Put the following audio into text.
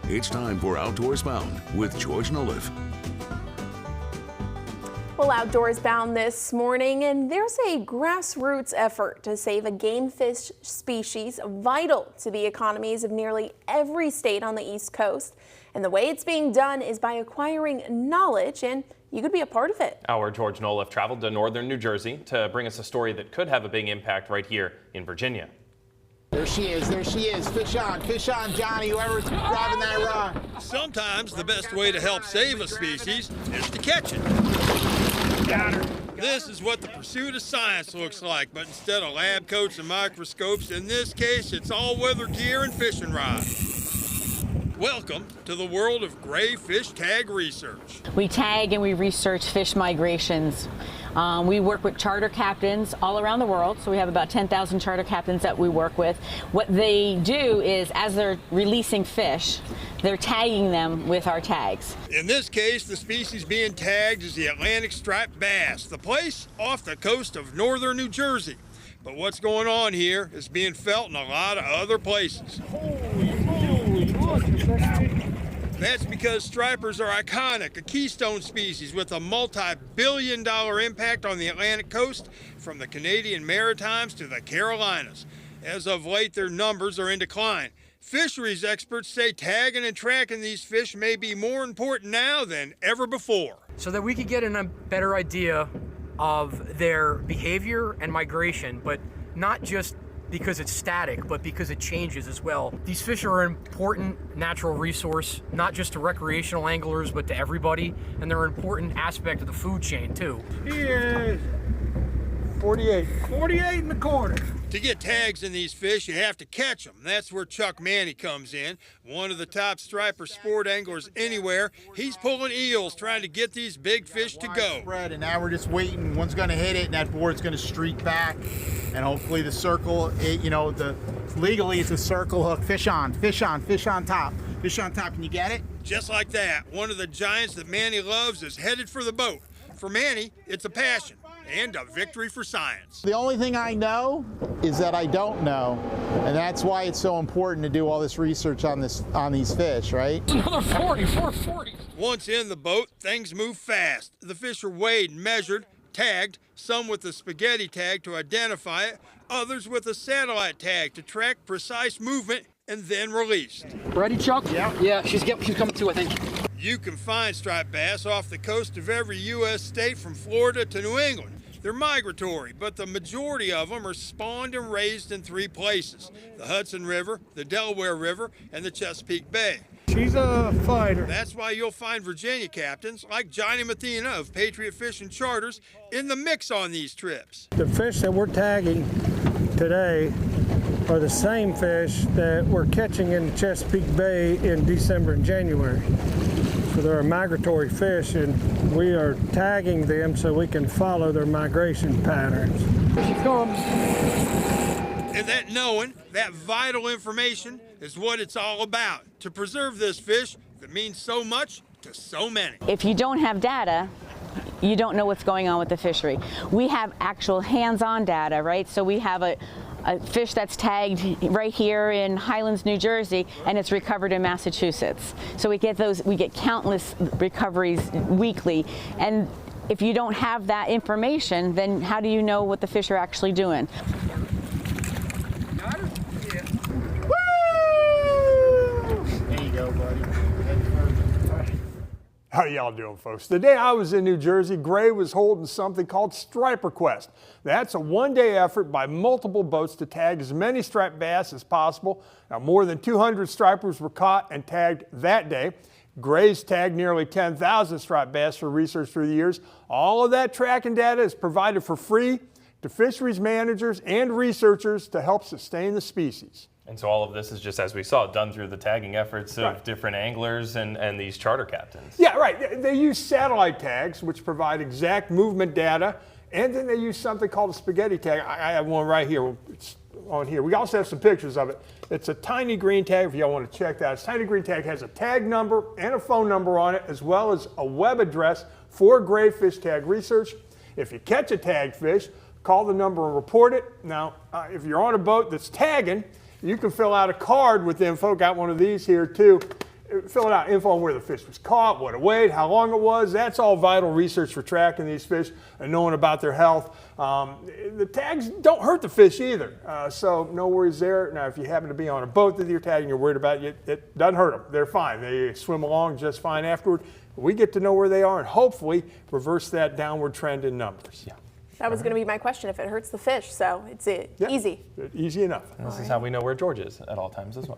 It's time for Outdoors Bound with George Noliff. Well, Outdoors Bound this morning, and there's a grassroots effort to save a game fish species vital to the economies of nearly every state on the East Coast. And the way it's being done is by acquiring knowledge, and you could be a part of it. Our George Noliff traveled to northern New Jersey to bring us a story that could have a big impact right here in Virginia. There she is, fish on, Johnny, whoever's driving that rod. Sometimes the best way to help save a species is to catch it. Got her. This is what the pursuit of science looks like, but instead of lab coats and microscopes, in this case, it's all-weather gear and fishing rods. Welcome to the world of gray fish tag research. We tag and we research fish migrations. We work with charter captains all around the world, so we have about 10,000 charter captains that we work with. What they do is, as they're releasing fish, they're tagging them with our tags. In this case, the species being tagged is the Atlantic striped bass, the place off the coast of northern New Jersey. But what's going on here is being felt in a lot of other places. That's because stripers are iconic, a keystone species with a multi-billion-dollar impact on the Atlantic coast from the Canadian Maritimes to the Carolinas. As of late, their numbers are in decline. Fisheries experts say tagging and tracking these fish may be more important now than ever before. So that we could get a better idea of their behavior and migration, but not just because it's static, but because it changes as well. These fish are an important natural resource, not just to recreational anglers, but to everybody, and they're an important aspect of the food chain too. He is 48 and a quarter. To get tags in these fish, you have to catch them. That's where Chuck Manny comes in, one of the top striper sport anglers anywhere. He's pulling eels, trying to get these big fish to go. And now we're just waiting. One's going to hit it, and that board's going to streak back, and hopefully the circle, legally it's a circle hook. Fish on top. Can you get it? Just like that, one of the giants that Manny loves is headed for the boat. For Manny, it's a passion and a victory for science. The only thing I know is that I don't know, and that's why it's so important to do all this research on these fish, right? Another 440. Once in the boat, things move fast. The fish are weighed and measured, tagged, some with a spaghetti tag to identify it, others with a satellite tag to track precise movement, and then released. Ready, Chuck? Yeah. She's coming too, I think. You can find striped bass off the coast of every U.S. state from Florida to New England. They're migratory, but the majority of them are spawned and raised in three places: the Hudson River, the Delaware River, and the Chesapeake Bay. She's a fighter. That's why you'll find Virginia captains like Johnny Mathena of Patriot Fishing Charters in the mix on these trips. The fish that we're tagging today are the same fish that we're catching in the Chesapeake Bay in December and January. So they're a migratory fish, and we are tagging them so we can follow their migration patterns. Here she comes. And that knowing, that vital information, is what it's all about, to preserve this fish that means so much to so many. If you don't have data, you don't know what's going on with the fishery. We have actual hands-on data, right? So we have a fish that's tagged right here in Highlands, New Jersey, and it's recovered in Massachusetts. So we get countless recoveries weekly. And if you don't have that information, then how do you know what the fish are actually doing? Got her? Yeah. Woo! There you go, buddy. How y'all doing, folks? The day I was in New Jersey, Gray was holding something called Striper Quest. That's a one-day effort by multiple boats to tag as many striped bass as possible. Now, more than 200 stripers were caught and tagged that day. Gray's tagged nearly 10,000 striped bass for research through the years. All of that tracking data is provided for free to fisheries managers and researchers to help sustain the species. And so all of this is just, as we saw, done through the tagging efforts of different anglers and these charter captains. Yeah, right. They use satellite tags, which provide exact movement data, and then they use something called a spaghetti tag. I have one right here. It's on here. We also have some pictures of it. It's a tiny green tag if y'all want to check that. This tiny green tag has a tag number and a phone number on it, as well as a web address for Gray Fish Tag Research. If you catch a tagged fish, call the number and report it. Now, if you're on a boat that's tagging, you can fill out a card with info. Got one of these here too. filling out info on where the fish was caught, what it weighed, how long it was. That's all vital research for tracking these fish and knowing about their health. The tags don't hurt the fish either, so no worries there. Now, if you happen to be on a boat that you're tagging, you're worried about it doesn't hurt them. They're fine. They swim along just fine afterward. We get to know where they are and hopefully reverse that downward trend in numbers. Yeah. That was going to be my question, if it hurts the fish, so it's easy. Easy enough. And this is how we know where George is at all times as well.